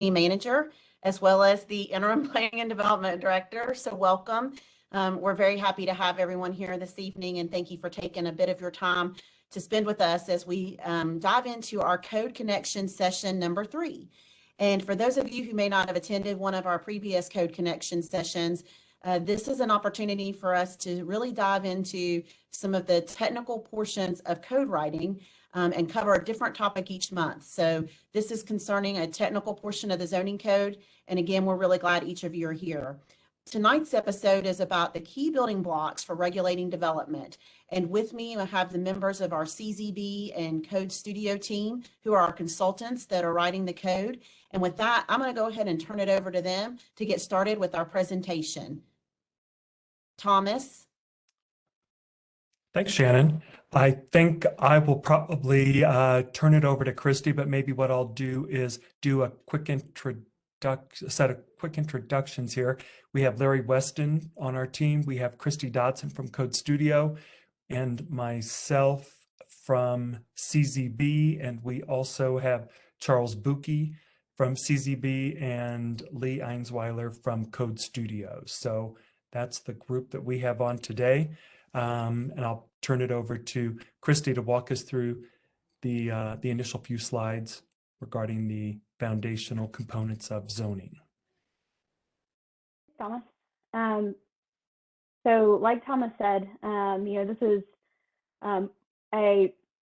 manager, as well as the interim planning and development director. So welcome. We're very happy to have everyone here this evening, and thank you for taking a bit of your time to spend with us as we dive into our Code Connection session number 3. And for those of you who may not have attended one of our previous Code Connection sessions, this is an opportunity for us to really dive into some of the technical portions of code writing and cover a different topic each month. So this is concerning a technical portion of the zoning code. And again, we're really glad each of you are here. Tonight's episode is about the key building blocks for regulating development. And with me, I have the members of our CZB and Code Studio team who are our consultants that are writing the code. And with that, I'm going to go ahead and turn it over to them to get started with our presentation. Thomas. Thanks, Shannon. I think I will probably turn it over to Christy, but maybe what I'll do is do a quick set of quick introductions here. We have Larry Weston on our team. We have Christy Dodson from Code Studio and myself from CZB. And we also have Charles Buki from CZB and Lee Einsweiler from Code Studio. So that's the group that we have on today. And I'll turn it over to Christy to walk us through the initial few slides regarding the foundational components of zoning. Thomas. So like Thomas said, this is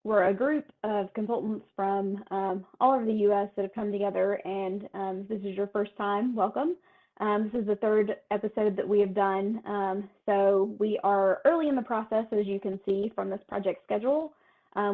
we're a group of consultants from all over the U.S. that have come together, and this is your first time, welcome. This is the 3rd episode that we have done. So we are early in the process, as you can see from this project schedule.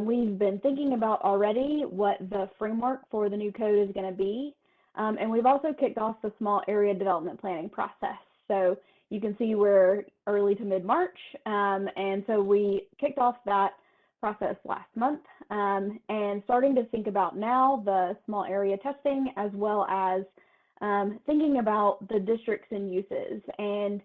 We've been thinking about already what the framework for the new code is going to be. And we've also kicked off the small area development planning process. So you can see we're early to mid-March. And so we kicked off that process last month and starting to think about now the small area testing, as well as thinking about the districts and uses. And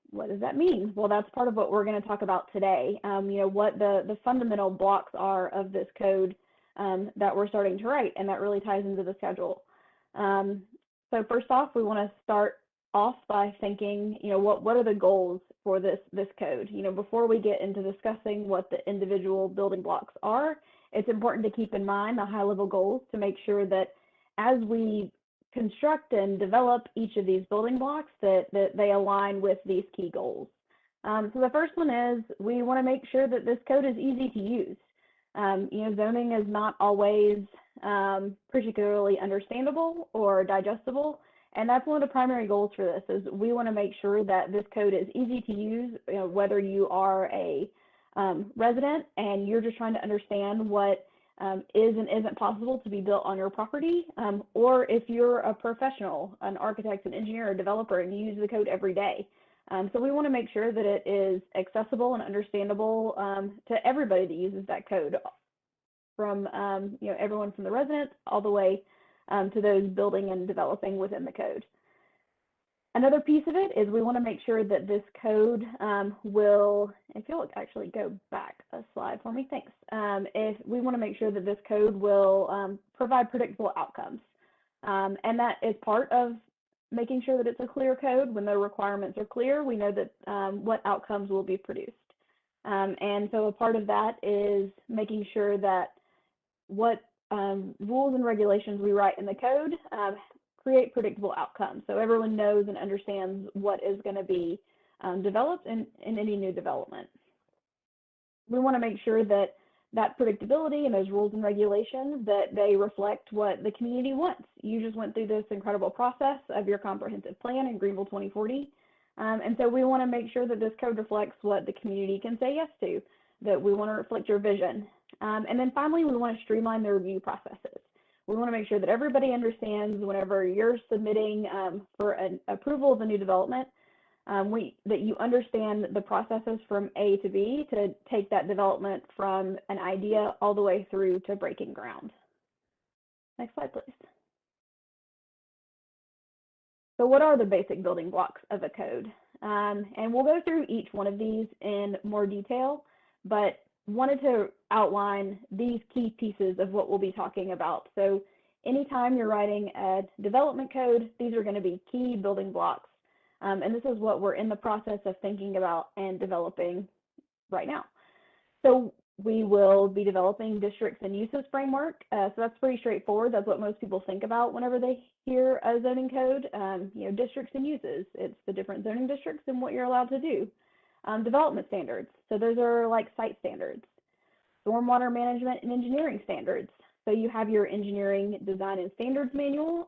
what does that mean? Well, that's part of what we're going to talk about today. What the fundamental blocks are of this code that we're starting to write, and that really ties into the schedule. So first off, we want to start off by thinking, what are the goals for this code? Before we get into discussing what the individual building blocks are, it's important to keep in mind the high-level goals to make sure that as we construct and develop each of these building blocks that they align with these key goals. So the first one is we want to make sure that this code is easy to use. Zoning is not always particularly understandable or digestible, and that's one of the primary goals for this. Is we want to make sure that this code is easy to use, whether you are a resident and you're just trying to understand what is and isn't possible to be built on your property, or if you're a professional, an architect, an engineer, or developer, and you use the code every day. So we want to make sure that it is accessible and understandable to everybody that uses that code, from everyone from the residents all the way to those building and developing within the code. Another piece of it is we want to make sure that this code will, if you'll actually go back a slide for me, thanks. If we want to make sure that this code will provide predictable outcomes. And that is part of making sure that it's a clear code. When the requirements are clear, we know that what outcomes will be produced. And so a part of that is making sure that what rules and regulations we write in the code create predictable outcomes, so everyone knows and understands what is going to be developed in any new development. We want to make sure that that predictability and those rules and regulations, that they reflect what the community wants. You just went through this incredible process of your comprehensive plan in Greenville 2040. And so we want to make sure that this code reflects what the community can say yes to, that we want to reflect your vision. And then finally, we want to streamline the review processes. We want to make sure that everybody understands whenever you're submitting for an approval of a new development, that you understand the processes from A to B to take that development from an idea all the way through to breaking ground. Next slide, please. So what are the basic building blocks of a code? And we'll go through each one of these in more detail, but wanted to outline these key pieces of what we'll be talking about. So anytime you're writing a development code, these are going to be key building blocks. And this is what we're in the process of thinking about and developing right now. So we will be developing districts and uses framework. So that's pretty straightforward. That's what most people think about whenever they hear a zoning code. Districts and uses. It's the different zoning districts and what you're allowed to do. Development standards. So those are like site standards. Stormwater management and engineering standards. So you have your engineering design and standards manual.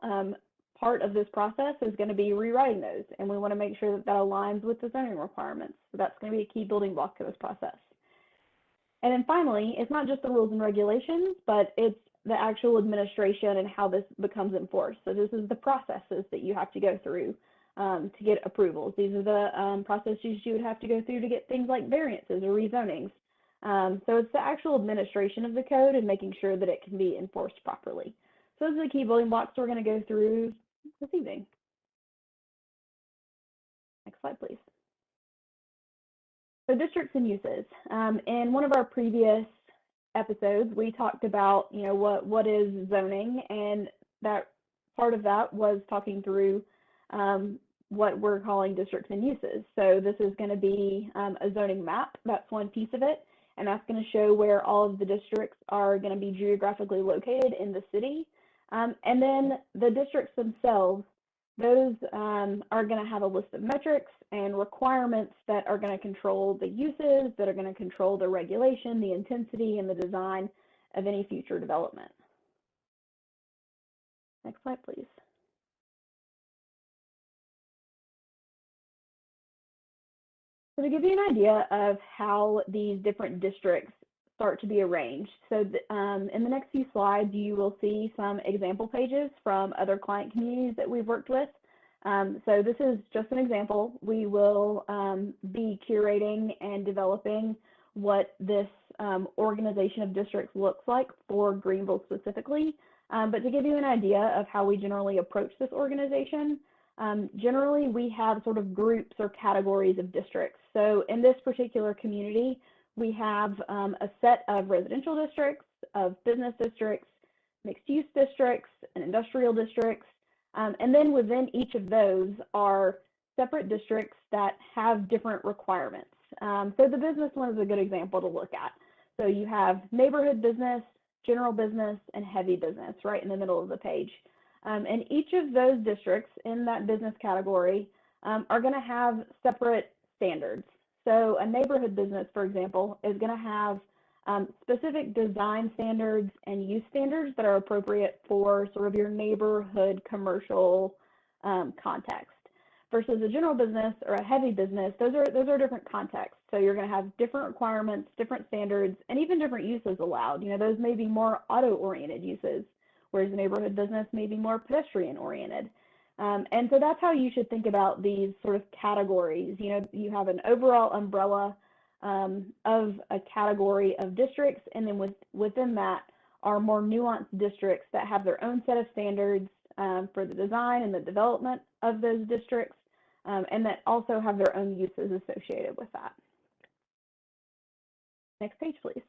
Part of this process is going to be rewriting those, and we want to make sure that that aligns with the zoning requirements. So that's going to be a key building block to this process. And then finally, it's not just the rules and regulations, but it's the actual administration and how this becomes enforced. So this is the processes that you have to go through to get approvals. These are the processes you would have to go through to get things like variances or rezonings. So it's the actual administration of the code and making sure that it can be enforced properly. So those are the key building blocks we're going to go through this evening. Next slide, please. So districts and uses. In one of our previous episodes, we talked about, what is zoning, and that part of that was talking through what we're calling districts and uses. So this is going to be a zoning map. That's one piece of it, and that's going to show where all of the districts are going to be geographically located in the city. And then the districts themselves, those are going to have a list of metrics and requirements that are going to control the uses, that are going to control the regulation, the intensity, and the design of any future development. Next slide, please. So to give you an idea of how these different districts start to be arranged. So in the next few slides, you will see some example pages from other client communities that we've worked with. So this is just an example. We will be curating and developing what this organization of districts looks like for Greenville specifically. But to give you an idea of how we generally approach this organization, generally we have sort of groups or categories of districts. So in this particular community, we have a set of residential districts, of business districts, mixed-use districts, and industrial districts. And then within each of those are separate districts that have different requirements. So the business one is a good example to look at. So you have neighborhood business, general business, and heavy business right in the middle of the page. And each of those districts in that business category are going to have separate standards. So a neighborhood business, for example, is going to have specific design standards and use standards that are appropriate for sort of your neighborhood commercial context. Versus a general business or a heavy business, those are different contexts. So you're going to have different requirements, different standards, and even different uses allowed. Those may be more auto-oriented uses, whereas a neighborhood business may be more pedestrian-oriented. And so that's how you should think about these sort of categories. You have an overall umbrella of a category of districts, and then within that are more nuanced districts that have their own set of standards for the design and the development of those districts, and that also have their own uses associated with that. Next page, please.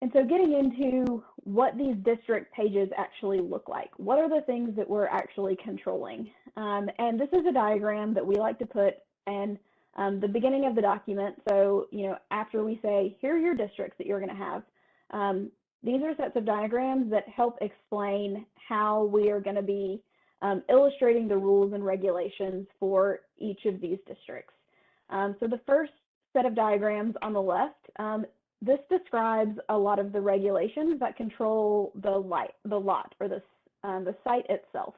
And so getting into what these district pages actually look like. What are the things that we're actually controlling? And this is a diagram that we like to put in the beginning of the document. So, after we say, here are your districts that you're going to have, these are sets of diagrams that help explain how we are going to be illustrating the rules and regulations for each of these districts. So the first set of diagrams on the left, this describes a lot of the regulations that control the lot or the site itself.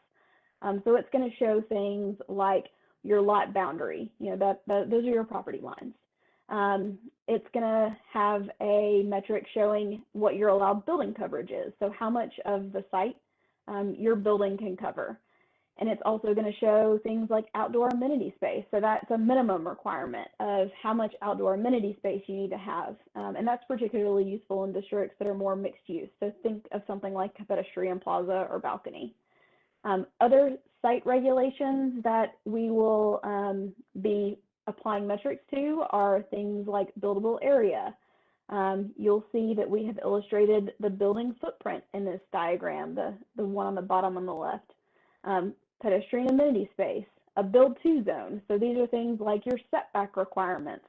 So it's going to show things like your lot boundary, those are your property lines. It's going to have a metric showing what your allowed building coverage is, so how much of the site your building can cover. And it's also going to show things like outdoor amenity space. So that's a minimum requirement of how much outdoor amenity space you need to have. And that's particularly useful in districts that are more mixed use. So think of something like a pedestrian plaza or balcony. Other site regulations that we will be applying metrics to are things like buildable area, you'll see that we have illustrated the building footprint in this diagram, the one on the bottom on the left. Pedestrian amenity space, a build-to zone. So these are things like your setback requirements,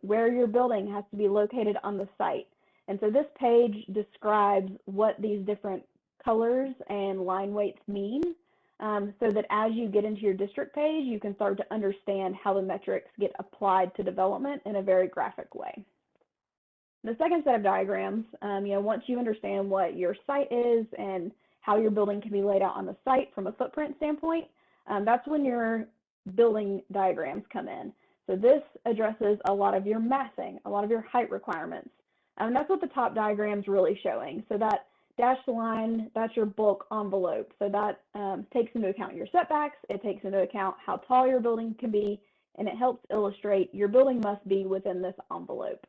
where your building has to be located on the site. And so this page describes what these different colors and line weights mean, so that as you get into your district page, you can start to understand how the metrics get applied to development in a very graphic way. The second set of diagrams, once you understand what your site is and how your building can be laid out on the site from a footprint standpoint, that's when your building diagrams come in. So this addresses a lot of your massing, a lot of your height requirements. And that's what the top diagram's really showing. So that dashed line, that's your bulk envelope. So that takes into account your setbacks, it takes into account how tall your building can be, and it helps illustrate your building must be within this envelope.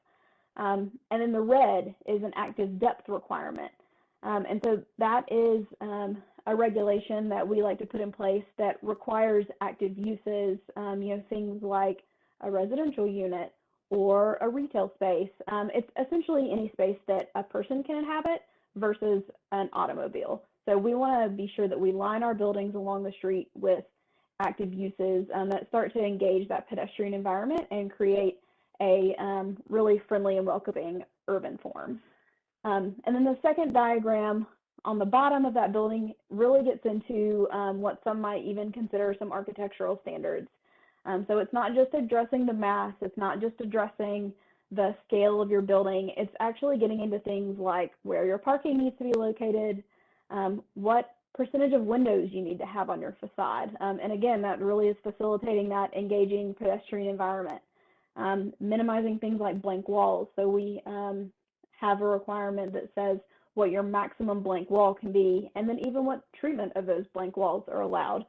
And then the red is an active depth requirement. And so that is a regulation that we like to put in place that requires active uses, things like a residential unit or a retail space. It's essentially any space that a person can inhabit versus an automobile. So we want to be sure that we line our buildings along the street with active uses that start to engage that pedestrian environment and create a really friendly and welcoming urban form. And then the second diagram on the bottom of that building really gets into what some might even consider some architectural standards. So it's not just addressing the mass, it's not just addressing the scale of your building, it's actually getting into things like where your parking needs to be located, what percentage of windows you need to have on your facade. And again, that really is facilitating that engaging pedestrian environment. Minimizing things like blank walls. So we have a requirement that says what your maximum blank wall can be, and then even what treatment of those blank walls are allowed,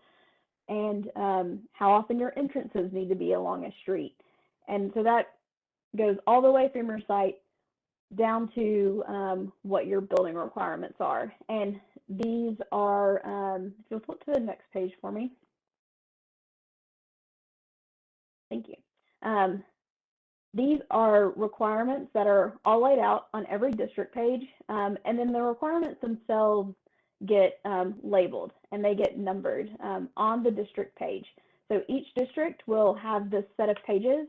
and how often your entrances need to be along a street. And so that goes all the way from your site down to what your building requirements are. And these are, if you'll flip to the next page for me. Thank you. These are requirements that are all laid out on every district page, and then the requirements themselves get labeled and they get numbered on the district page. So each district will have this set of pages,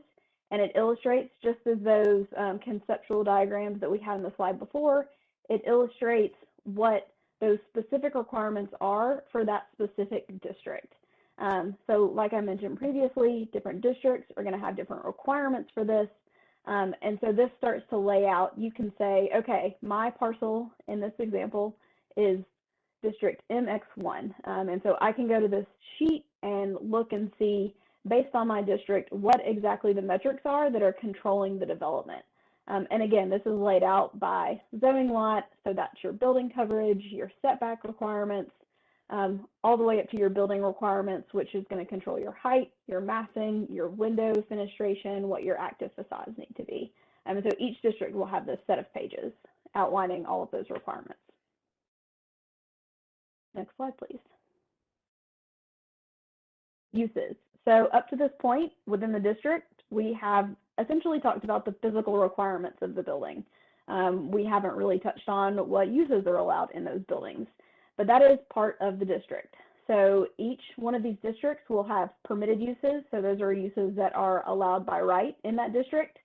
and it illustrates, just as those conceptual diagrams that we had in the slide before, it illustrates what those specific requirements are for that specific district. So like I mentioned previously, different districts are going to have different requirements for this. And so this starts to lay out, you can say, okay, my parcel in this example is district MX1. And so I can go to this sheet and look and see, based on my district, what exactly the metrics are that are controlling the development. And again, this is laid out by zoning lot, so that's your building coverage, your setback requirements, all the way up to your building requirements, which is going to control your height, your massing, your window fenestration, what your active facades need to be. And so each district will have this set of pages outlining all of those requirements. Next slide, please. Uses. So up to this point within the district, we have essentially talked about the physical requirements of the building. We haven't really touched on what uses are allowed in those buildings, but that is part of the district. So each one of these districts will have permitted uses. So those are uses that are allowed by right in that district.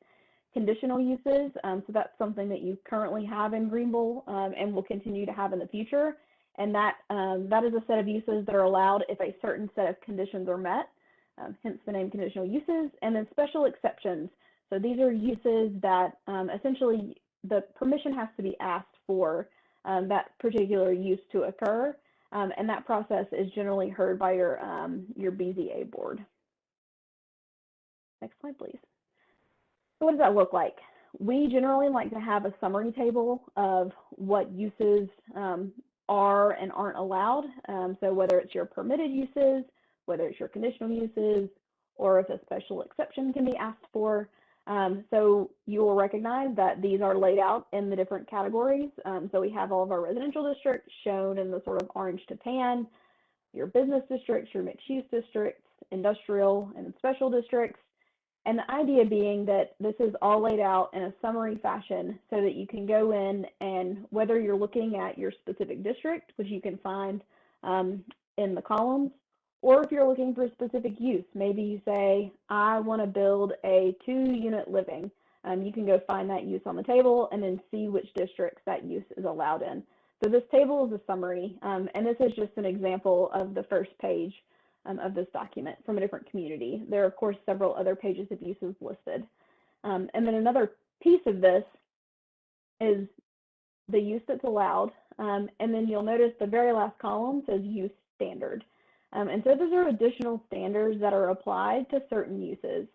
Conditional uses, so that's something that you currently have in Greenville and will continue to have in the future. And that is a set of uses that are allowed if a certain set of conditions are met, hence the name conditional uses. And then special exceptions. So these are uses that essentially the permission has to be asked for that particular use to occur. And that process is generally heard by your BZA board. Next slide, please. So what does that look like? We generally like to have a summary table of what uses are and aren't allowed. So whether it's your permitted uses, whether it's your conditional uses, or if a special exception can be asked for. So you will recognize that these are laid out in the different categories. So we have all of our residential districts shown in the sort of orange to tan, your business districts, your mixed use districts, industrial and special districts. And the idea being that this is all laid out in a summary fashion so that you can go in and whether you're looking at your specific district, which you can find in the columns, or if you're looking for a specific use, maybe you say, I want to build a 2-unit living. You can go find that use on the table and then see which districts that use is allowed in. So this table is a summary, and this is just an example of the first page of this document from a different community. There are, of course, several other pages of uses listed. And then another piece of this is the use that's allowed. And then you'll notice the very last column says use standard. And so those are additional standards that are applied to certain uses.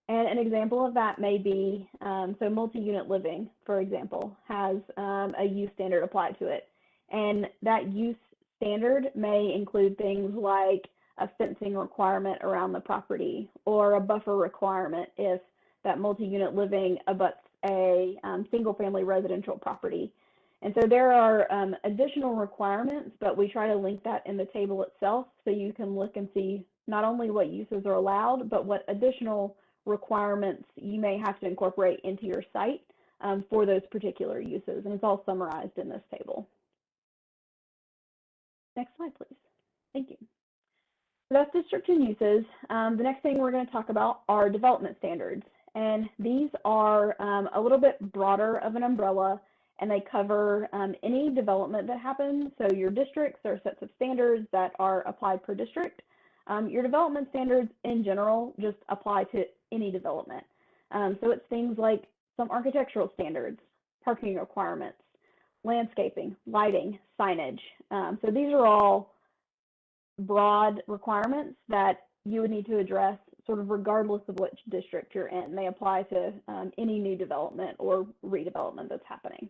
And an example of that may be, so multi-unit living, for example, has a use standard applied to it. And that use standard may include things like a fencing requirement around the property or a buffer requirement if that multi-unit living abuts a single-family residential property. And so there are additional requirements, but we try to link that in the table itself so you can look and see not only what uses are allowed, but what additional requirements you may have to incorporate into your site for those particular uses. And it's all summarized in this table. Next slide, please. Thank you. So that's district and uses. The next thing we're going to talk about are development standards. And these are a little bit broader of an umbrella, and they cover any development that happens. So your districts are sets of standards that are applied per district. Your development standards in general just apply to any development. So it's things like some architectural standards, parking requirements, landscaping, lighting, signage. So these are all broad requirements that you would need to address sort of regardless of which district you're in. They apply to any new development or redevelopment that's happening.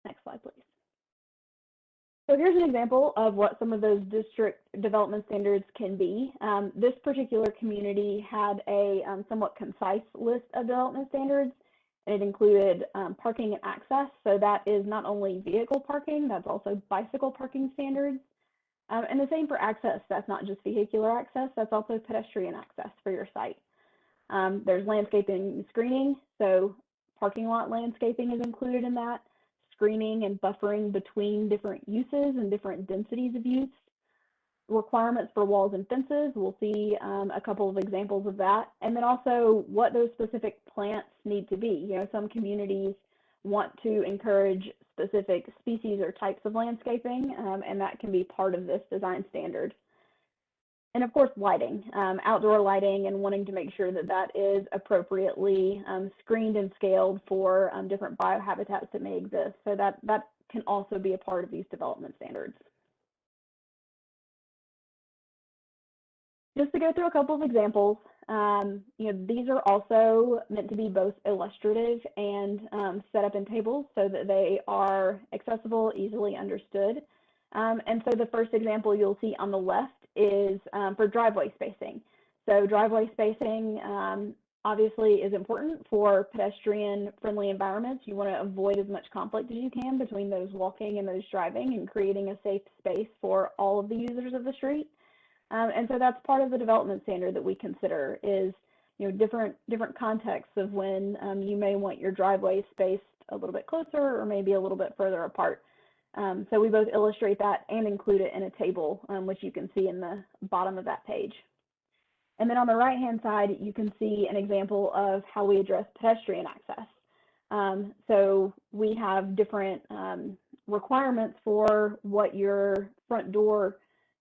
Next slide, please. So here's an example of what some of those district development standards can be. This particular community had a somewhat concise list of development standards. It included parking and access. So that is not only vehicle parking, that's also bicycle parking standards. And the same for access. That's not just vehicular access, that's also pedestrian access for your site. There's landscaping and screening. So parking lot landscaping is included in that. Screening and buffering between different uses and different densities of use. Requirements for walls and fences, we'll see a couple of examples of that. And then also what those specific plants need to be. You know, some communities want to encourage specific species or types of landscaping, and that can be part of this design standard. And of course, lighting, outdoor lighting, and wanting to make sure that that is appropriately screened and scaled for different biohabitats that may exist. So that can also be a part of these development standards. Just to go through a couple of examples, you know, these are also meant to be both illustrative and set up in tables so that they are accessible, easily understood. And so the first example you'll see on the left is for driveway spacing. So driveway spacing obviously is important for pedestrian-friendly environments. You want to avoid as much conflict as you can between those walking and those driving and creating a safe space for all of the users of the street. And so that's part of the development standard that we consider is, you know, different contexts of when you may want your driveway spaced a little bit closer or maybe a little bit further apart. So we both illustrate that and include it in a table, which you can see in the bottom of that page. And then on the right-hand side, you can see an example of how we address pedestrian access. So we have different requirements for what your front door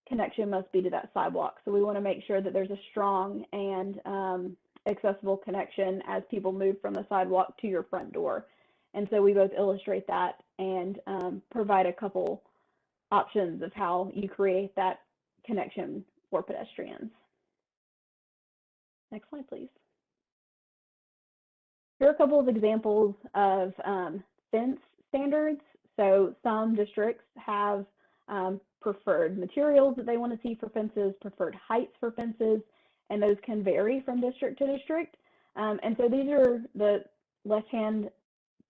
connection must be to that sidewalk. So we want to make sure that there's a strong and accessible connection as people move from the sidewalk to your front door. And so we both illustrate that and provide a couple options of how you create that connection for pedestrians. Next slide, please. Here are a couple of examples of fence standards. So some districts have preferred materials that they want to see for fences, preferred heights for fences, and those can vary from district to district. And so these are the left-hand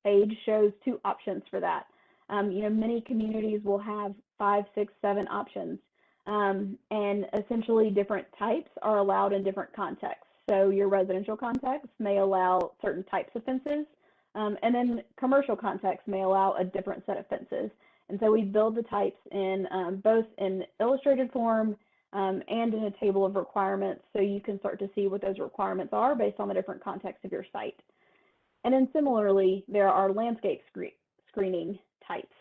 page shows two options for that. You know, many communities will have 5, 6, 7 options, and essentially different types are allowed in different contexts. So your residential context may allow certain types of fences, and then commercial context may allow a different set of fences. And so we build the types in both in illustrated form and in a table of requirements, so you can start to see what those requirements are based on the different context of your site. And then similarly, there are landscape screening types.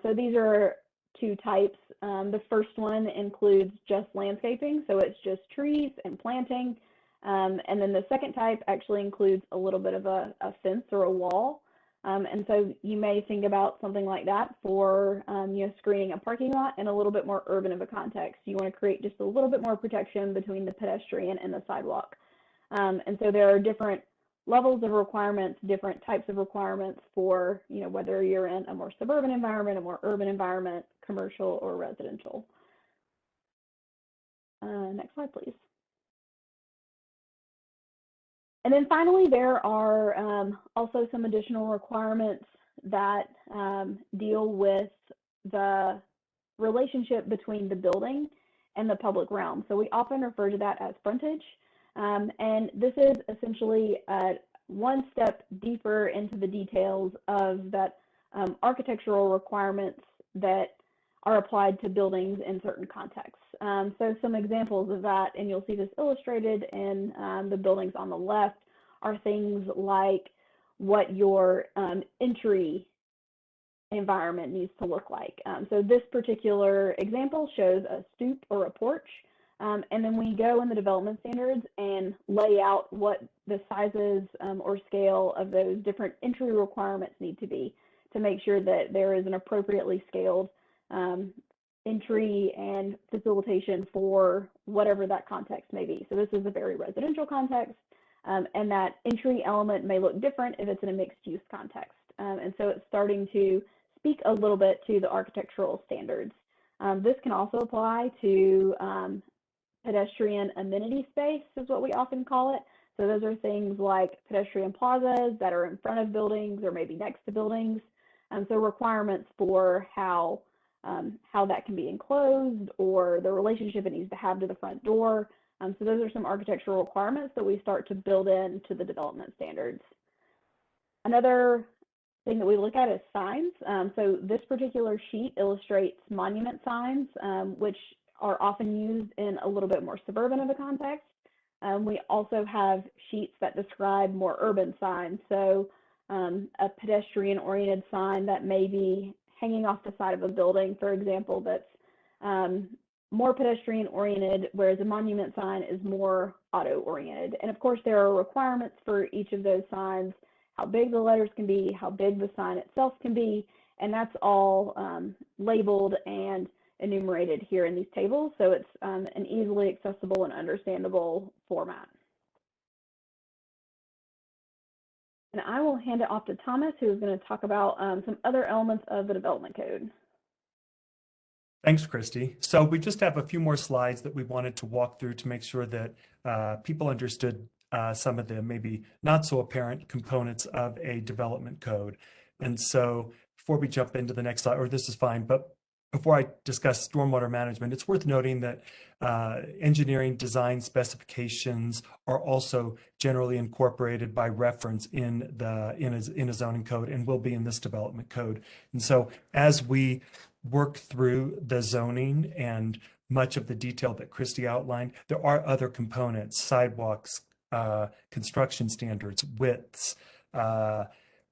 So these are two types. The first one includes just landscaping, so it's just trees and planting. And then the second type actually includes a little bit of a fence or a wall. And so you may think about something like that for screening a parking lot in a little bit more urban of a context. You want to create just a little bit more protection between the pedestrian and the sidewalk. And so there are different levels of requirements, different types of requirements for whether you're in a more suburban environment, a more urban environment, commercial or residential. Next slide, please. And then finally, there are also some additional requirements that deal with the relationship between the building and the public realm. So we often refer to that as frontage. And this is essentially one step deeper into the details of that architectural requirements that are applied to buildings in certain contexts. So some examples of that, and you'll see this illustrated in the buildings on the left, are things like what your entry environment needs to look like. So this particular example shows a stoop or a porch. And then we go in the development standards and lay out what the sizes or scale of those different entry requirements need to be to make sure that there is an appropriately scaled entry and facilitation for whatever that context may be. So this is a very residential context, and that entry element may look different if it's in a mixed use context. And so it's starting to speak a little bit to the architectural standards. This can also apply to pedestrian amenity space, is what we often call it. So those are things like pedestrian plazas that are in front of buildings or maybe next to buildings. So requirements for how that can be enclosed or the relationship it needs to have to the front door. So those are some architectural requirements that we start to build into the development standards. Another thing that we look at is signs. So this particular sheet illustrates monument signs, which are often used in a little bit more suburban of a context. We also have sheets that describe more urban signs. So a pedestrian-oriented sign that may be hanging off the side of a building, for example, that's more pedestrian-oriented, whereas a monument sign is more auto-oriented. And of course, there are requirements for each of those signs, how big the letters can be, how big the sign itself can be, and that's all labeled and enumerated here in these tables. So it's an easily accessible and understandable format. And I will hand it off to Thomas, who is going to talk about some other elements of the development code. Thanks, Christy. So we just have a few more slides that we wanted to walk through to make sure that people understood some of the maybe not so apparent components of a development code. And so before we jump into the next slide, or this is fine, but before I discuss stormwater management, it's worth noting that engineering design specifications are also generally incorporated by reference in a zoning code and will be in this development code. And so as we work through the zoning and much of the detail that Christy outlined, there are other components: sidewalks, construction standards, widths,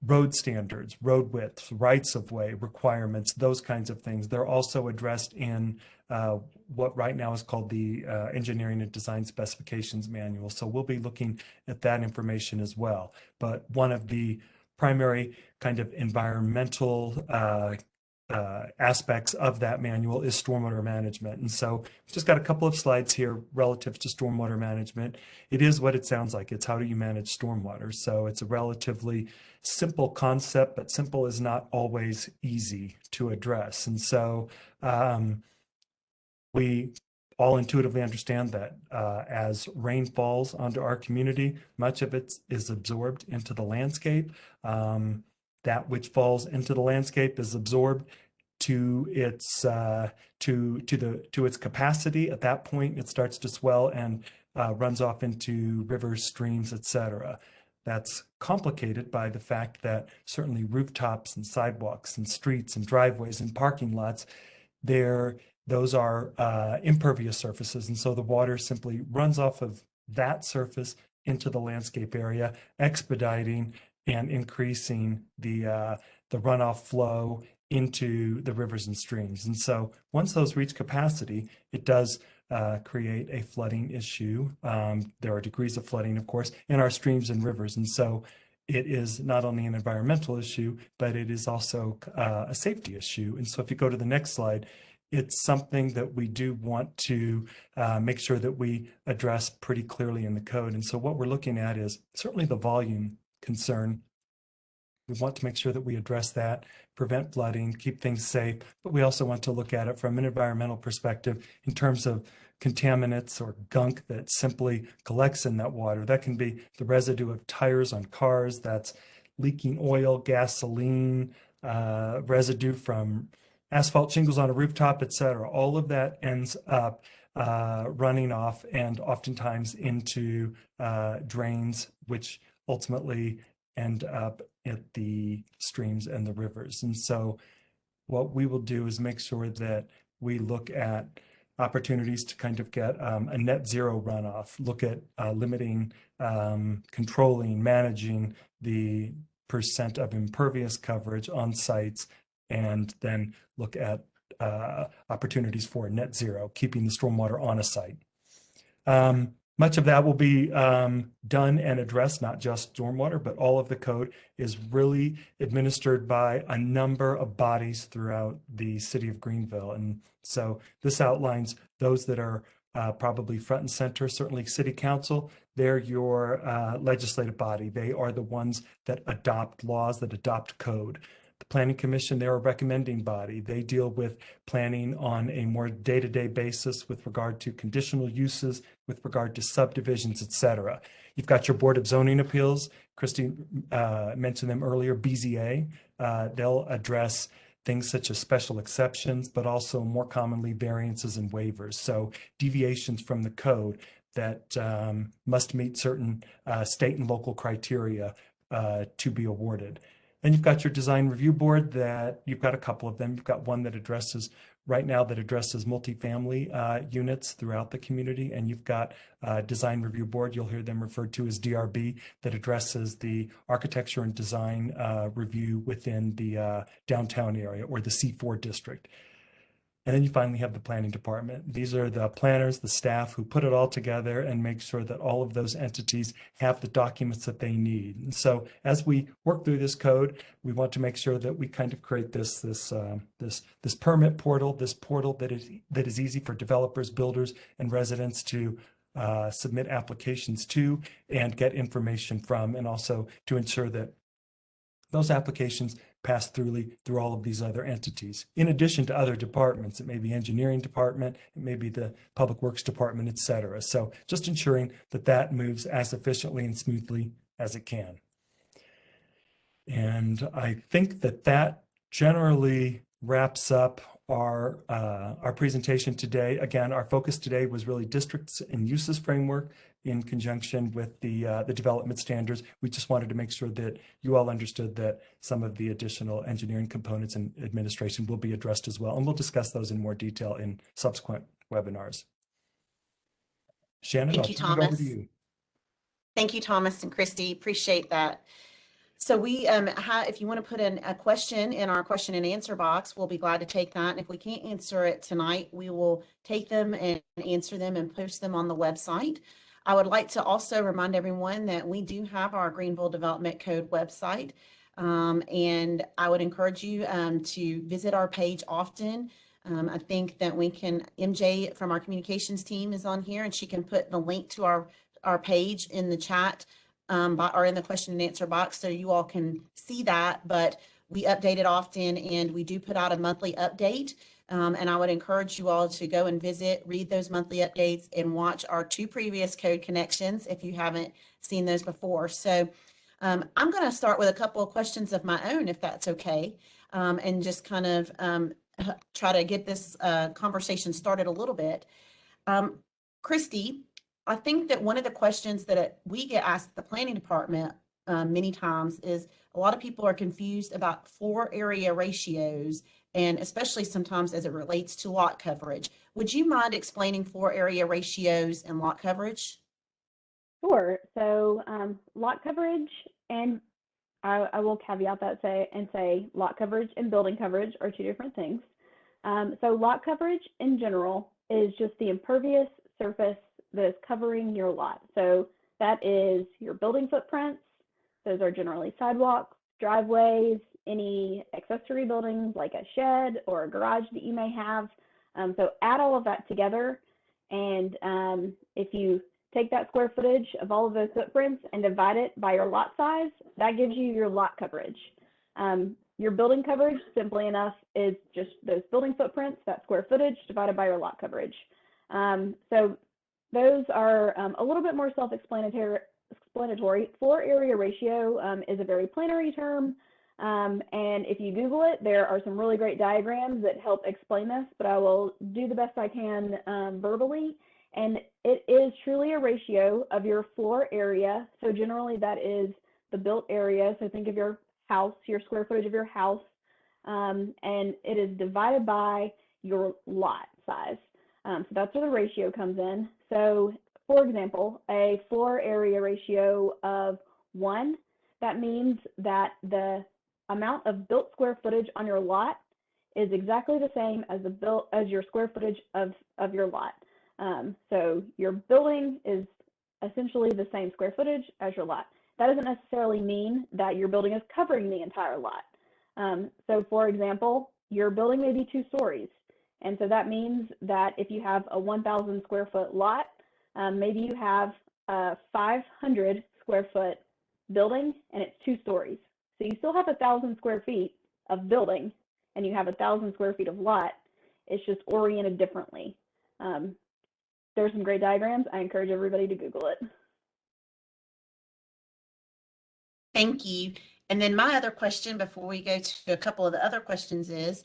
road standards, road widths, rights of way requirements, those kinds of things. They're also addressed in what right now is called the Engineering and Design Specifications Manual. So we'll be looking at that information as well. But one of the primary kind of environmental aspects of that manual is stormwater management. And so we've just got a couple of slides here relative to stormwater management. It is what it sounds like. It's how do you manage stormwater? So it's a relatively simple concept, but simple is not always easy to address. And so we all intuitively understand that as rain falls onto our community, much of it is absorbed into the landscape. That which falls into the landscape is absorbed to its to its capacity. At that point, it starts to swell, and runs off into rivers, streams, etc. That's complicated by the fact that certainly rooftops and sidewalks and streets and driveways and parking lots, those are impervious surfaces. And so the water simply runs off of that surface into the landscape area, expediting and increasing the runoff flow into the rivers and streams. And so once those reach capacity, it does create a flooding issue. There are degrees of flooding, of course, in our streams and rivers. And so it is not only an environmental issue, but it is also a safety issue. And so if you go to the next slide, it's something that we do want to make sure that we address pretty clearly in the code. And so what we're looking at is certainly the volume concern. We want to make sure that we address that, prevent flooding, keep things safe, but we also want to look at it from an environmental perspective in terms of contaminants or gunk that simply collects in that water. That can be the residue of tires on cars, that's leaking oil, gasoline, residue from asphalt shingles on a rooftop, etc. All of that ends up running off and oftentimes into drains, which ultimately end up at the streams and the rivers. And so what we will do is make sure that we look at opportunities to kind of get a net zero runoff, look at limiting, controlling, managing the percent of impervious coverage on sites, and then look at opportunities for net zero, keeping the stormwater on a site. Much of that will be done and addressed, not just stormwater, but all of the code is really administered by a number of bodies throughout the city of Greenville. And so this outlines those that are probably front and center. Certainly City Council, they're your legislative body. They are the ones that adopt laws, that adopt code. The Planning Commission, they're a recommending body. They deal with planning on a more day-to-day basis with regard to conditional uses, with regard to subdivisions, etc. You've got your Board of Zoning Appeals. Christy mentioned them earlier, BZA. They'll address things such as special exceptions, but also more commonly variances and waivers. So deviations from the code that must meet certain state and local criteria to be awarded. And you've got your design review board that you've got a couple of them. You've got one that addresses right now that addresses multifamily units throughout the community. And you've got design review board, you'll hear them referred to as DRB, that addresses the architecture and design review within the downtown area or the C4 district. And then you finally have the planning department. These are the planners, the staff who put it all together and make sure that all of those entities have the documents that they need. And so as we work through this code, we want to make sure that we kind of create this permit portal, this portal that is easy for developers, builders, and residents to submit applications to and get information from, and also to ensure that those applications pass through all of these other entities, in addition to other departments. It may be engineering department, it may be the public works department, et cetera. So just ensuring that that moves as efficiently and smoothly as it can. And I think that that generally wraps up our presentation today. Again, our focus today was really districts and uses framework in conjunction with the development standards. We just wanted to make sure that you all understood that some of the additional engineering components and administration will be addressed as well. And we'll discuss those in more detail in subsequent webinars. Shannon, Thank you, I'll turn it over Thomas. to you. Thank you, Thomas and Christy. Appreciate that. So we if you want to put in a question in our question and answer box, we'll be glad to take that. And if we can't answer it tonight, we will take them and answer them and post them on the website. I would like to also remind everyone that we do have our Greenville Development Code website. And I would encourage you to visit our page often. I think that we can, MJ from our communications team is on here, and she can put the link to our page in the chat or in the question and answer box so you all can see that. But we update it often, and we do put out a monthly update. And I would encourage you all to go and visit, read those monthly updates, and watch our 2 previous code connections if you haven't seen those before. So I'm going to start with a couple of questions of my own, if that's okay, and just kind of try to get this conversation started a little bit. Christy, I think that one of the questions that we get asked at the planning department many times is a lot of people are confused about floor area ratios, and especially sometimes as it relates to lot coverage. Would you mind explaining floor area ratios and lot coverage? Sure. So lot coverage, and I will caveat that say lot coverage and building coverage are two different things. So lot coverage in general is just the impervious surface that is covering your lot. So that is your building footprints. Those are generally sidewalks, driveways, any accessory buildings like a shed or a garage that you may have. So add all of that together, and if you take that square footage of all of those footprints and divide it by your lot size, that gives you your lot coverage. Your building coverage, simply enough, is just those building footprints, that square footage divided by your lot coverage. So those are a little bit more self-explanatory. Floor area ratio is a very plenary term, and if you Google it, there are some really great diagrams that help explain this, but I will do the best I can verbally. And it is truly a ratio of your floor area. So generally that is the built area. So think of your house, your square footage of your house, and it is divided by your lot size. So that's where the ratio comes in. So for example, a floor area ratio of 1, that means that the amount of built square footage on your lot is exactly the same as your square footage of your lot. So your building is essentially the same square footage as your lot. That doesn't necessarily mean that your building is covering the entire lot. So for example, your building may be 2 stories. And so that means that if you have a 1,000 square foot lot, maybe you have a 500 square foot building and it's 2 stories. So you still have 1,000 square feet of building and you have 1,000 square feet of lot. It's just oriented differently. There's some great diagrams. I encourage everybody to Google it. Thank you. And then my other question before we go to a couple of the other questions is,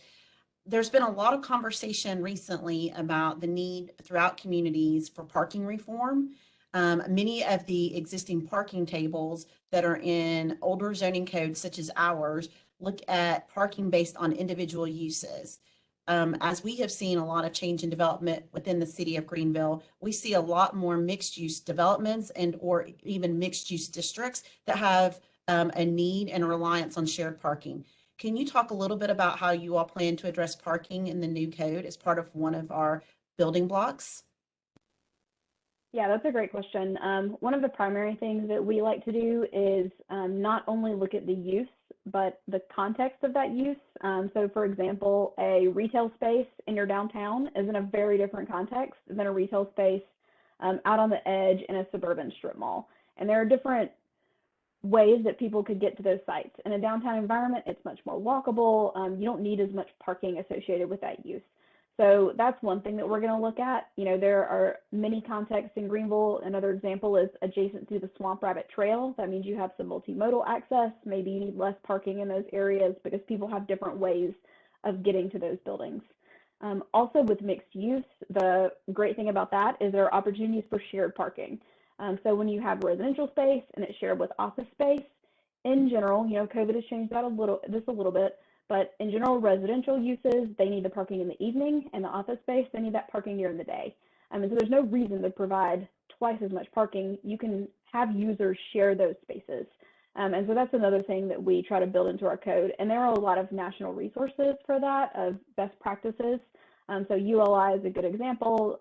there's been a lot of conversation recently about the need throughout communities for parking reform. Many of the existing parking tables that are in older zoning codes, such as ours, look at parking based on individual uses. As we have seen a lot of change in development within the city of Greenville, we see a lot more mixed use developments and or even mixed use districts that have a need and a reliance on shared parking. Can you talk a little bit about how you all plan to address parking in the new code as part of one of our building blocks? Yeah, that's a great question. One of the primary things that we like to do is not only look at the use, but the context of that use. So for example, a retail space in your downtown is in a very different context than a retail space out on the edge in a suburban strip mall. And there are different ways that people could get to those sites. In a downtown environment, it's much more walkable. You don't need as much parking associated with that use. So that's one thing that we're going to look at. You know, there are many contexts in Greenville. Another example is adjacent to the Swamp Rabbit Trail. That means you have some multimodal access. Maybe you need less parking in those areas because people have different ways of getting to those buildings. Also with mixed use, the great thing about that is there are opportunities for shared parking. So when you have residential space and it's shared with office space, in general, you know, COVID has changed that a little bit, but in general, residential uses, they need the parking in the evening, and the office space, they need that parking during the day. And so there's no reason to provide twice as much parking. You can have users share those spaces. And so that's another thing that we try to build into our code. And there are a lot of national resources for that, of best practices. So ULI is a good example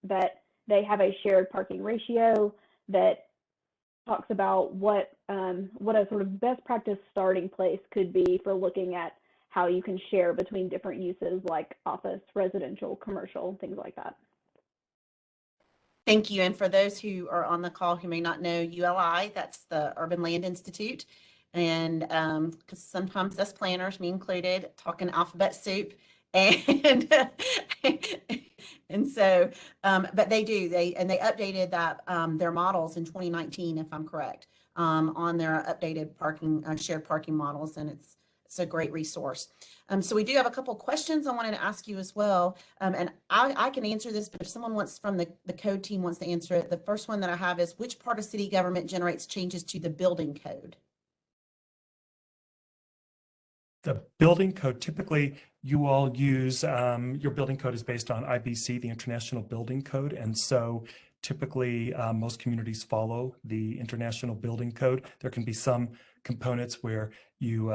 that they have a shared parking ratio that talks about what a sort of best practice starting place could be for looking at how you can share between different uses like office, residential, commercial, things like that. Thank you. And for those who are on the call who may not know ULI, that's the Urban Land Institute. And because sometimes us planners, me included, talking alphabet soup. And and so, but they updated that their models in 2019, if I'm correct, on their updated parking shared parking models, and it's it's a great resource. So we do have a couple questions I wanted to ask you as well. And I can answer this, but if someone wants from the code team wants to answer it, the first one that I have is, which part of city government generates changes to the building code? The building code, typically you all use, your building code is based on IBC, the International Building Code. And so typically most communities follow the International Building Code. There can be some components where you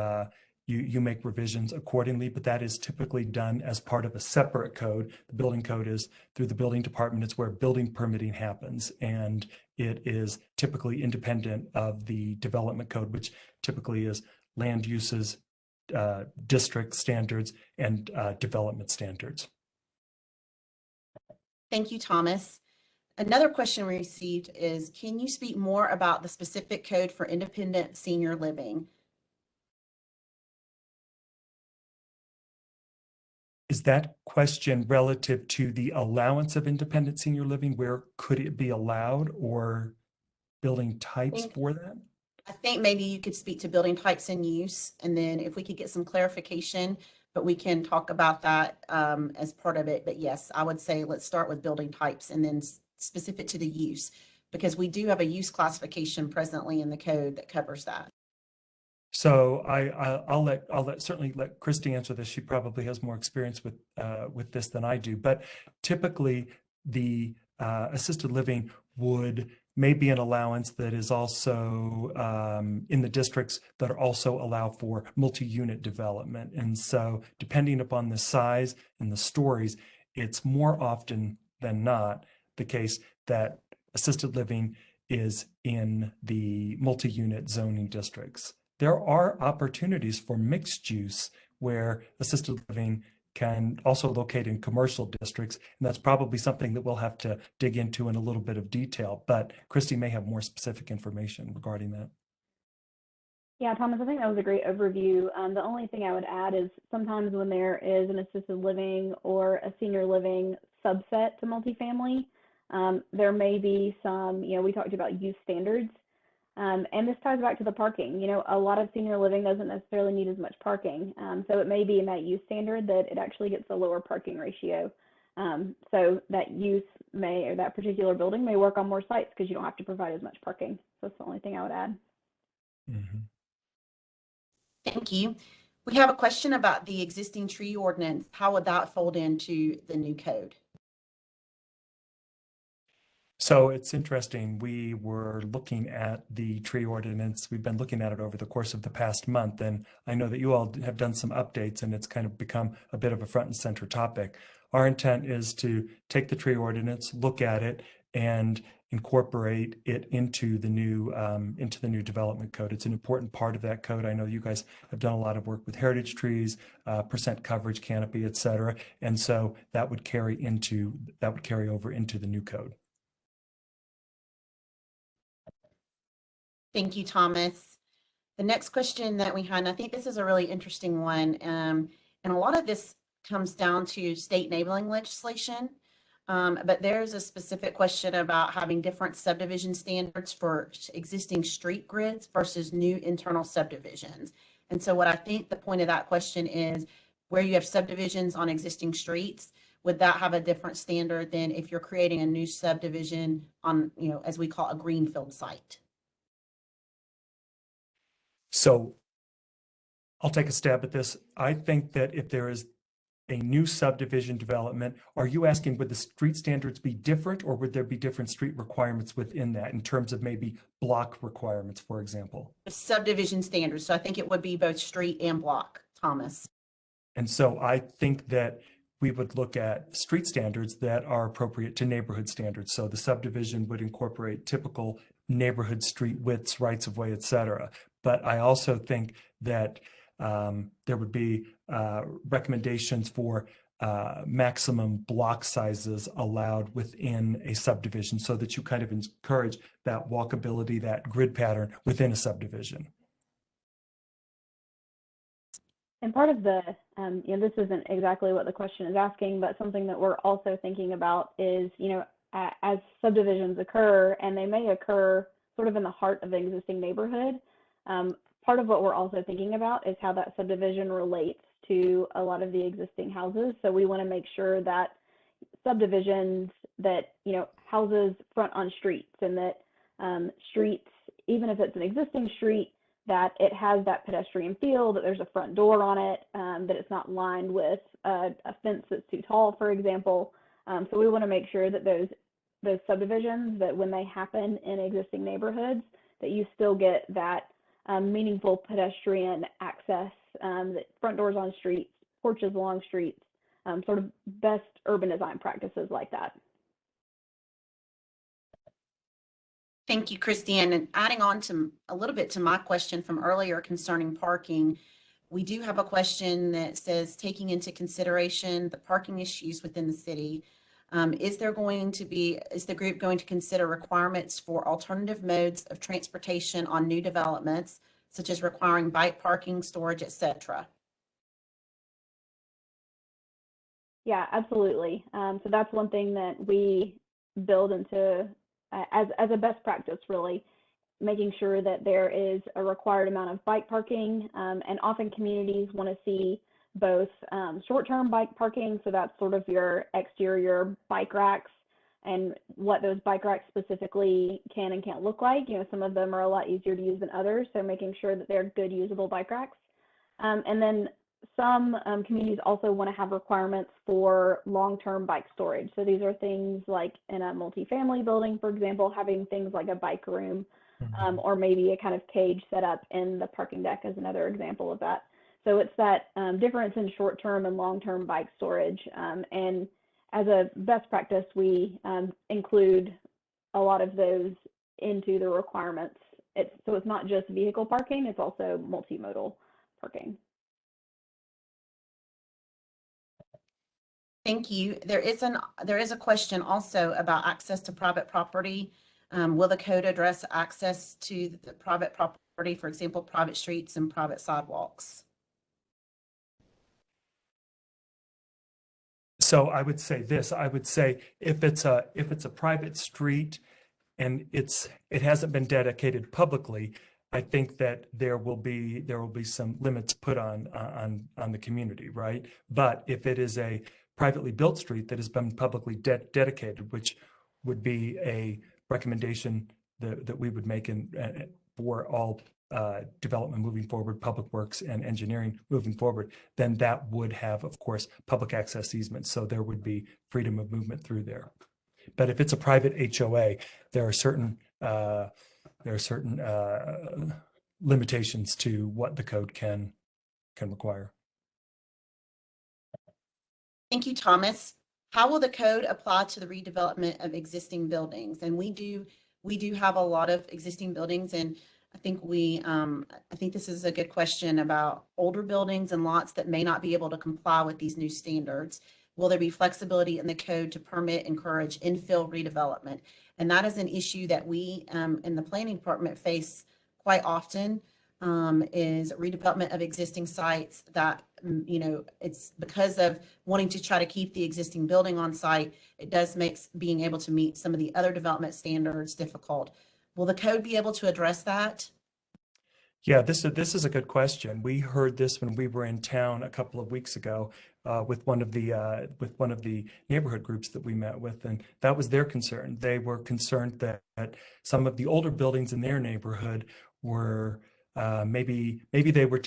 make revisions accordingly, but that is typically done as part of a separate code. The building code is through the building department. It's where building permitting happens. And it is typically independent of the development code, which typically is land uses, district standards, and development standards. Thank you, Thomas. Another question we received is, can you speak more about the specific code for independent senior living? Is that question relative to the allowance of independent senior living? Where could it be allowed, or building types for that? I think maybe you could speak to building types and use, and then if we could get some clarification, but we can talk about that as part of it. But yes, I would say let's start with building types and then specific to the use, because we do have a use classification presently in the code that covers that. So I'll certainly let Christy answer this. She probably has more experience with this than I do. But typically, the assisted living would maybe an allowance that is also in the districts that are also allow for multi-unit development. And so depending upon the size and the stories, it's more often than not the case that assisted living is in the multi-unit zoning districts. There are opportunities for mixed use where assisted living can also locate in commercial districts, and that's probably something that we'll have to dig into in a little bit of detail, but Christy may have more specific information regarding that. Yeah, Thomas, I think that was a great overview. The only thing I would add is sometimes when there is an assisted living or a senior living subset to multifamily, there may be some, we talked about use standards. And this ties back to the parking. A lot of senior living doesn't necessarily need as much parking. So it may be in that use standard that it actually gets a lower parking ratio. So that use may, or that particular building may work on more sites because you don't have to provide as much parking. So that's the only thing I would add. Mm-hmm. Thank you. We have a question about the existing tree ordinance. How would that fold into the new code? So it's interesting. We were looking at the tree ordinance. We've been looking at it over the course of the past month, and I know that you all have done some updates, and it's kind of become a bit of a front and center topic. Our intent is to take the tree ordinance, look at it, and incorporate it into the new development code. It's an important part of that code. I know you guys have done a lot of work with heritage trees, percent coverage, canopy, et cetera, and so that would carry over into the new code. Thank you, Thomas. The next question that we had, and I think this is a really interesting one, and a lot of this comes down to state enabling legislation, but there's a specific question about having different subdivision standards for existing street grids versus new internal subdivisions. And so what I think the point of that question is, where you have subdivisions on existing streets, would that have a different standard than if you're creating a new subdivision on, as we call a greenfield site? So I'll take a stab at this. I think that if there is a new subdivision development, are you asking would the street standards be different, or would there be different street requirements within that in terms of maybe block requirements, for example? Subdivision standards. So I think it would be both street and block, Thomas. And so I think that we would look at street standards that are appropriate to neighborhood standards. So the subdivision would incorporate typical neighborhood street widths, rights of way, et cetera. But I also think that there would be recommendations for maximum block sizes allowed within a subdivision, so that you kind of encourage that walkability, that grid pattern within a subdivision. And part of the, this isn't exactly what the question is asking, but something that we're also thinking about is, as subdivisions occur, and they may occur sort of in the heart of the existing neighborhood, part of what we're also thinking about is how that subdivision relates to a lot of the existing houses. So we want to make sure that subdivisions that, houses front on streets, and that streets, even if it's an existing street, that it has that pedestrian feel, that there's a front door on it, that it's not lined with a fence that's too tall, for example. So we want to make sure that those subdivisions, that when they happen in existing neighborhoods, that you still get that meaningful pedestrian access, that front doors on streets, porches along streets, sort of best urban design practices like that. Thank you, Christy. And adding on to a little bit to my question from earlier concerning parking, we do have a question that says, taking into consideration the parking issues within the city, is the group going to consider requirements for alternative modes of transportation on new developments, such as requiring bike parking, storage, etc.? Yeah, absolutely. So that's one thing that we build into as a best practice, really, making sure that there is a required amount of bike parking. And often communities want to see both short-term bike parking, so that's sort of your exterior bike racks, and what those bike racks specifically can and can't look like. Some of them are a lot easier to use than others, so making sure that they're good usable bike racks. And then some communities also want to have requirements for long-term bike storage. So these are things like in a multifamily building, for example, having things like a bike room, or maybe a kind of cage set up in the parking deck is another example of that. So it's that difference in short-term and long-term bike storage. And as a best practice, we include a lot of those into the requirements. So it's not just vehicle parking, it's also multimodal parking. Thank you. There is a question also about access to private property. Will the code address access to the private property, for example, private streets and private sidewalks? So I would say this, I would say if it's a private street and it hasn't been dedicated publicly, I think that there will be some limits put on the community, right? But if it is a privately built street that has been publicly dedicated, which would be a recommendation that we would make for all development moving forward, public works and engineering moving forward, then that would have, of course, public access easements. So there would be freedom of movement through there. But if it's a private HOA, there are certain limitations to what the code can require. Thank you, Thomas. How will the code apply to the redevelopment of existing buildings? And we do have a lot of existing buildings, and I think I think this is a good question about older buildings and lots that may not be able to comply with these new standards. Will there be flexibility in the code to permit, encourage infill redevelopment? And that is an issue that we in the planning department face quite often, is redevelopment of existing sites that, it's because of wanting to try to keep the existing building on site, it does make being able to meet some of the other development standards difficult. Will the code be able to address that? Yeah, this is a good question. We heard this when we were in town a couple of weeks ago with one of the neighborhood groups that we met with, and that was their concern. They were concerned that some of the older buildings in their neighborhood were maybe they were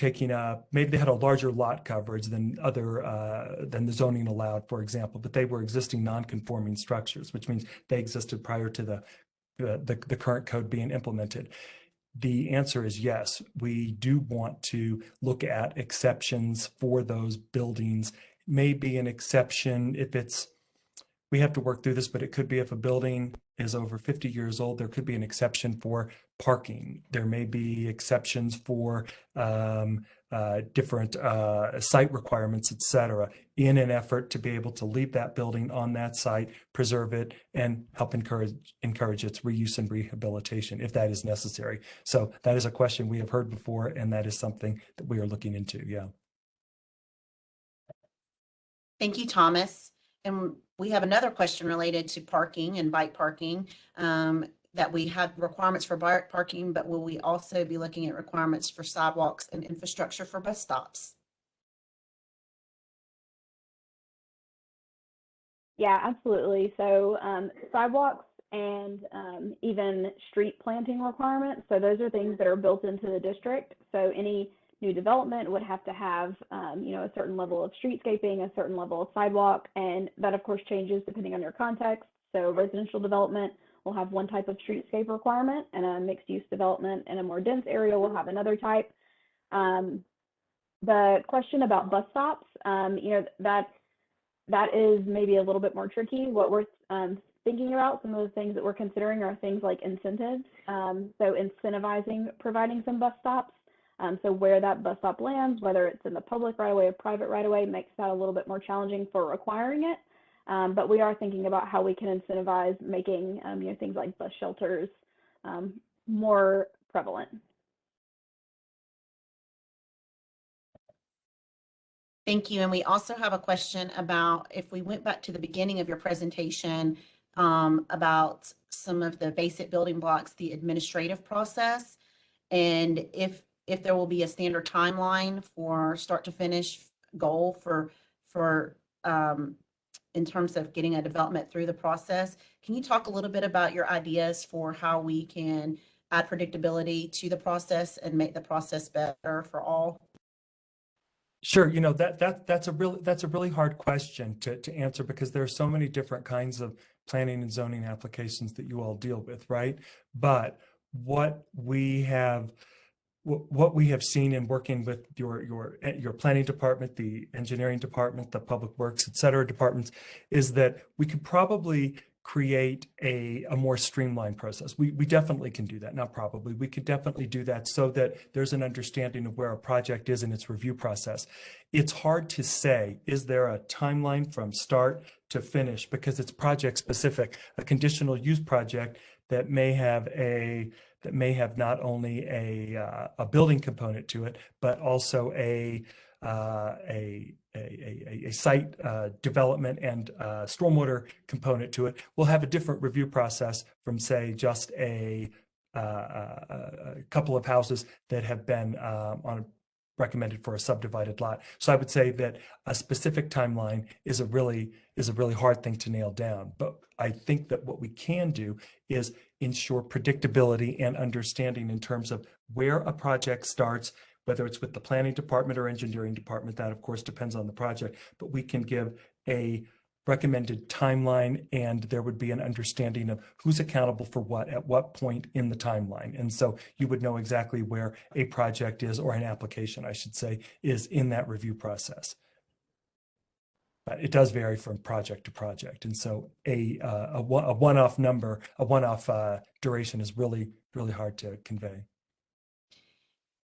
maybe they had a larger lot coverage than the zoning allowed, for example, but they were existing non-conforming structures, which means they existed prior to the current code being implemented. The answer is yes. We do want to look at exceptions for those buildings. Maybe an exception if we have to work through this, but it could be if a building is over 50 years old, there could be an exception for parking. There may be exceptions for different site requirements, et cetera, in an effort to be able to leave that building on that site, preserve it, and help encourage its reuse and rehabilitation if that is necessary. So that is a question we have heard before, and that is something that we are looking into. Yeah. Thank you, Thomas. And we have another question related to parking and bike parking. that we have requirements for parking, but will we also be looking at requirements for sidewalks and infrastructure for bus stops? Yeah, absolutely. So sidewalks and even street planting requirements. So those are things that are built into the district. So any new development would have to have, a certain level of streetscaping, a certain level of sidewalk, and that of course changes depending on your context. So residential development will have one type of streetscape requirement, and a mixed-use development in a more dense area will have another type. The question about bus stops, that is maybe a little bit more tricky. What we're thinking about, some of the things that we're considering are things like incentives. So incentivizing providing some bus stops. So where that bus stop lands, whether it's in the public right of way or private right of way, makes that a little bit more challenging for requiring it. But we are thinking about how we can incentivize making things like bus shelters more prevalent. Thank you. And we also have a question about, if we went back to the beginning of your presentation, about some of the basic building blocks, the administrative process, and if there will be a standard timeline for start to finish goal for in terms of getting a development through the process. Can you talk a little bit about your ideas for how we can add predictability to the process and make the process better for all? Sure, that's a really hard question to answer, because there are so many different kinds of planning and zoning applications that you all deal with, right? But what we have seen in working with your planning department, the engineering department, the public works, et cetera, departments, is that we could probably create a more streamlined process. We definitely can do that. Not probably, we could definitely do that, so that there's an understanding of where a project is in its review process. It's hard to say, is there a timeline from start to finish, because it's project specific. A conditional use project that may have not only a building component to it, but also a site development and stormwater component to it, will have a different review process from, say, just a couple of houses that have been recommended for a subdivided lot. So I would say that a specific timeline is a really hard thing to nail down. But I think that what we can do is ensure predictability and understanding in terms of where a project starts, whether it's with the planning department or engineering department. That of course depends on the project, but we can give a recommended timeline, and there would be an understanding of who's accountable for what at what point in the timeline. And so you would know exactly where a project is, or an application, I should say, is in that review process. But it does vary from project to project. And so a one-off number, a one-off duration is really hard to convey.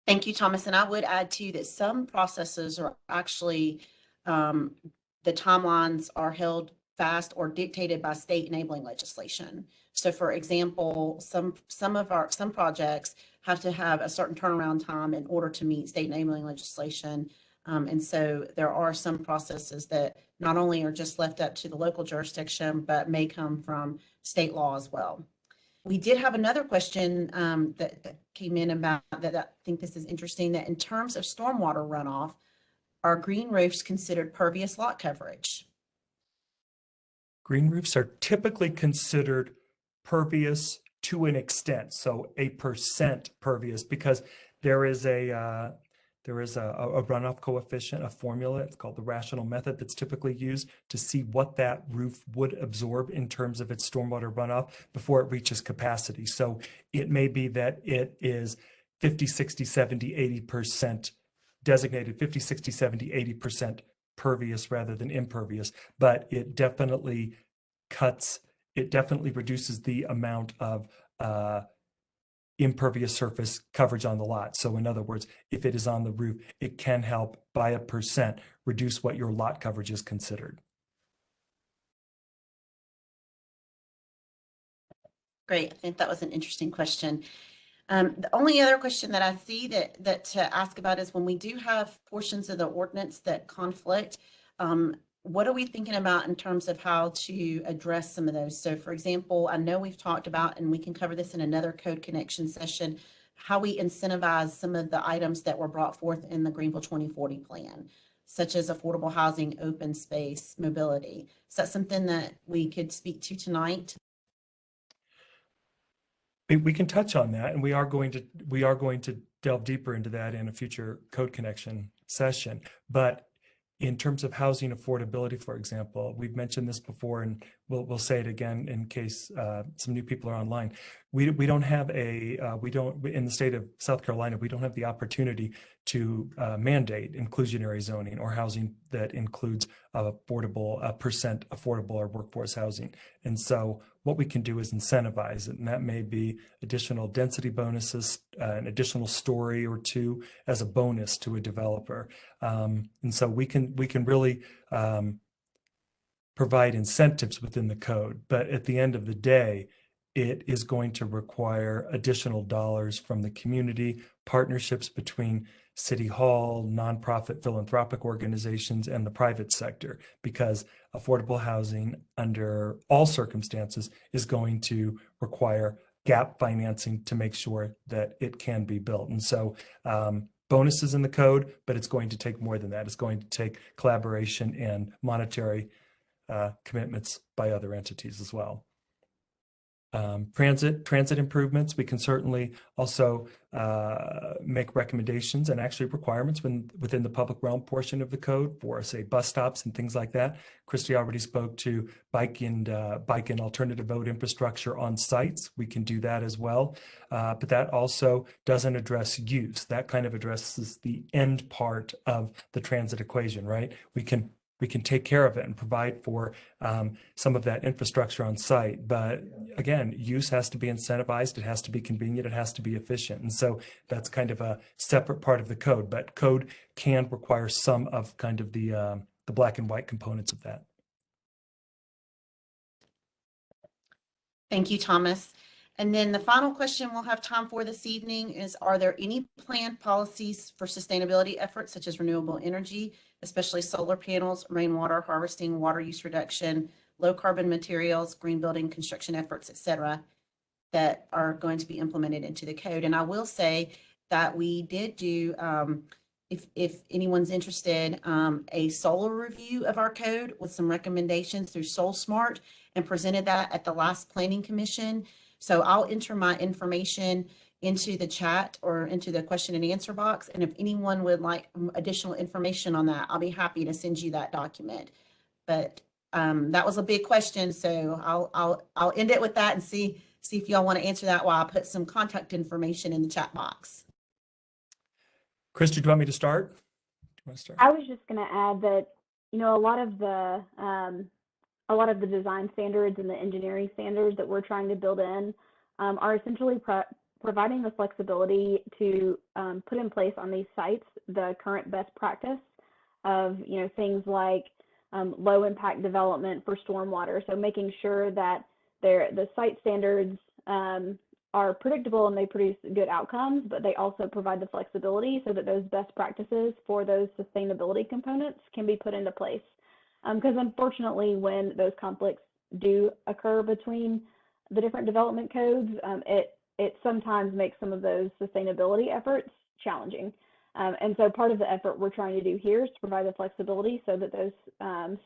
Thank you, Thomas. And I would add too that some processes are actually, the timelines are held fast or dictated by state enabling legislation. So for example, some projects have to have a certain turnaround time in order to meet state enabling legislation. And so there are some processes that not only are just left up to the local jurisdiction, but may come from state law as well. We did have another question that came in about that. I think this is interesting, that in terms of stormwater runoff, are green roofs considered pervious lot coverage? Green roofs are typically considered pervious to an extent, so a percent pervious, because there is a runoff coefficient, a formula. It's called the rational method, that's typically used to see what that roof would absorb in terms of its stormwater runoff before it reaches capacity. So it may be that it is 50, 60, 70, 80% designated 50, 60, 70, 80% pervious rather than impervious, but it definitely reduces the amount of impervious surface coverage on the lot. So in other words, if it is on the roof, it can help by a percent reduce what your lot coverage is considered. Great. I think that was an interesting question. The only other question that I see that to ask about is when we do have portions of the ordinance that conflict, what are we thinking about in terms of how to address some of those? So for example, I know we've talked about, and we can cover this in another code connection session, how we incentivize some of the items that were brought forth in the Greenville 2040 plan, such as affordable housing, open space, mobility. Is that something that we could speak to tonight? We can touch on that, and we are going to delve deeper into that in a future code connection session. But in terms of housing affordability, for example, we've mentioned this before, and we'll say it again in case some new people are online. We don't have in the state of South Carolina, we don't have the opportunity to mandate inclusionary zoning or housing that includes percent affordable or workforce housing. And so what we can do is incentivize it, and that may be additional density bonuses, an additional story or two as a bonus to a developer. And so we can really provide incentives within the code, but at the end of the day, it is going to require additional dollars from the community, partnerships between City Hall, nonprofit philanthropic organizations, and the private sector, because affordable housing under all circumstances is going to require gap financing to make sure that it can be built. And so bonuses in the code, but it's going to take more than that. It's going to take collaboration and monetary commitments by other entities as well. Transit improvements, we can certainly also make recommendations and actually requirements within the public realm portion of the code for, say, bus stops and things like that. Christy already spoke to bike and alternative mode infrastructure on sites. We can do that as well, but that also doesn't address use. That kind of addresses the end part of the transit equation, right? We can take care of it and provide for some of that infrastructure on site. But again, use has to be incentivized. It has to be convenient. It has to be efficient. And so that's kind of a separate part of the code. But code can require some of kind of the black and white components of that. Thank you, Thomas. And then the final question we'll have time for this evening is, are there any planned policies for sustainability efforts such as renewable energy, especially solar panels, rainwater harvesting, water use reduction, low carbon materials, green building construction efforts, et cetera, that are going to be implemented into the code? And I will say that we did do, if anyone's interested, a solar review of our code with some recommendations through SolSmart, and presented that at the last Planning Commission. So I'll enter my information into the chat or into the question and answer box. And if anyone would like additional information on that, I'll be happy to send you that document. But that was a big question. So I'll end it with that and see if y'all want to answer that while I put some contact information in the chat box. Christy, do you want me to start? I was just going to add that, you know, a lot of the design standards and the engineering standards that we're trying to build in are essentially providing the flexibility to put in place on these sites the current best practice of, you know, things like low impact development for stormwater. So making sure that the site standards are predictable and they produce good outcomes, but they also provide the flexibility so that those best practices for those sustainability components can be put into place. Because unfortunately, when those conflicts do occur between the different development codes, it sometimes makes some of those sustainability efforts challenging. And so part of the effort we're trying to do here is to provide the flexibility so that those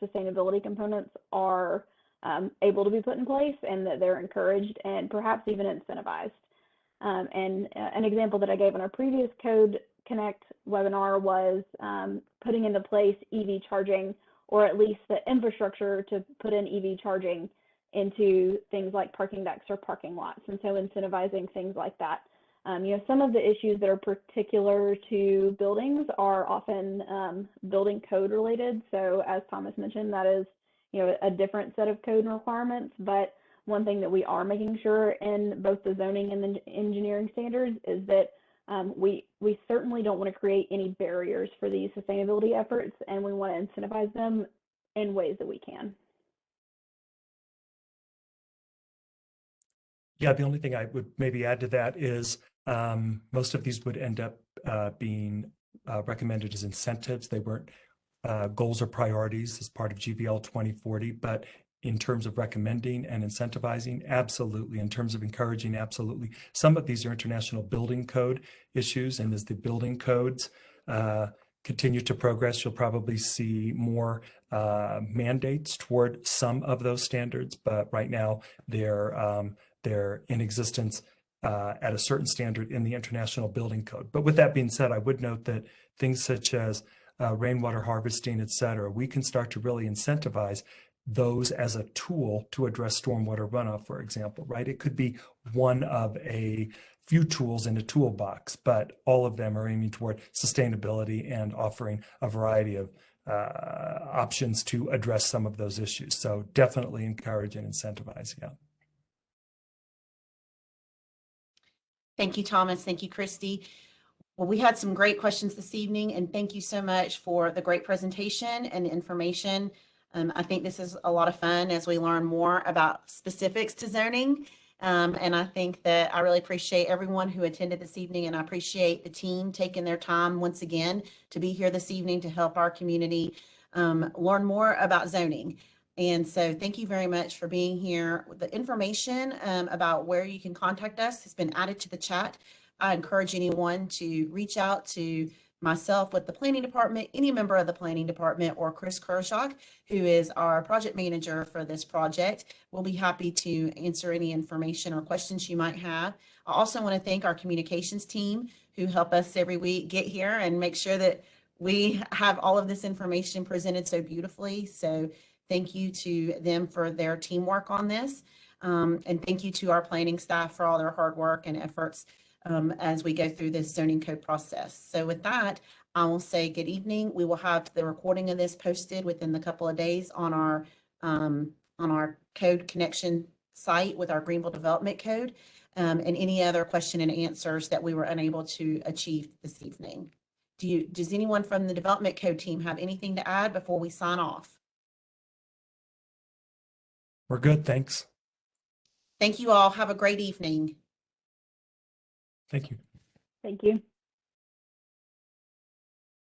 sustainability components are able to be put in place and that they're encouraged and perhaps even incentivized. And an example that I gave in our previous Code Connect webinar was putting into place EV charging, or at least the infrastructure to put in EV charging into things like parking decks or parking lots. And so incentivizing things like that. You know, some of the issues that are particular to buildings are often building code related. So as Thomas mentioned, that is, you know, a different set of code requirements. But one thing that we are making sure in both the zoning and the engineering standards is that we certainly don't want to create any barriers for these sustainability efforts, and we want to incentivize them in ways that we can. Yeah, the only thing I would maybe add to that is most of these would end up being recommended as incentives. They weren't goals or priorities as part of GVL 2040, but in terms of recommending and incentivizing, absolutely. In terms of encouraging, absolutely. Some of these are international building code issues, and as the building codes continue to progress, you'll probably see more mandates toward some of those standards. But right now, they're in existence at a certain standard in the International Building Code. But with that being said, I would note that things such as rainwater harvesting, et cetera, we can start to really incentivize those as a tool to address stormwater runoff, for example, right? It could be one of a few tools in a toolbox, but all of them are aiming toward sustainability and offering a variety of options to address some of those issues. So definitely encourage and incentivize, yeah. Thank you, Thomas. Thank you, Christy. Well, we had some great questions this evening, and thank you so much for the great presentation and the information. I think this is a lot of fun as we learn more about specifics to zoning. And I think that I really appreciate everyone who attended this evening, and I appreciate the team taking their time once again to be here this evening to help our community learn more about zoning. And so thank you very much for being here. The information about where you can contact us has been added to the chat. I encourage anyone to reach out to myself with the planning department, any member of the planning department, or Chris Kershak, who is our project manager for this project. We'll be happy to answer any information or questions you might have. I also want to thank our communications team who help us every week get here and make sure that we have all of this information presented so beautifully. So thank you to them for their teamwork on this. And thank you to our planning staff for all their hard work and efforts as we go through this zoning code process. So with that, I will say good evening. We will have the recording of this posted within the couple of days on our code connection site with our Greenville Development Code, and any other question and answers that we were unable to achieve this evening. Does anyone from the Development Code team have anything to add before we sign off? We're good, thanks. Thank you all. Have a great evening. Thank you. Thank you.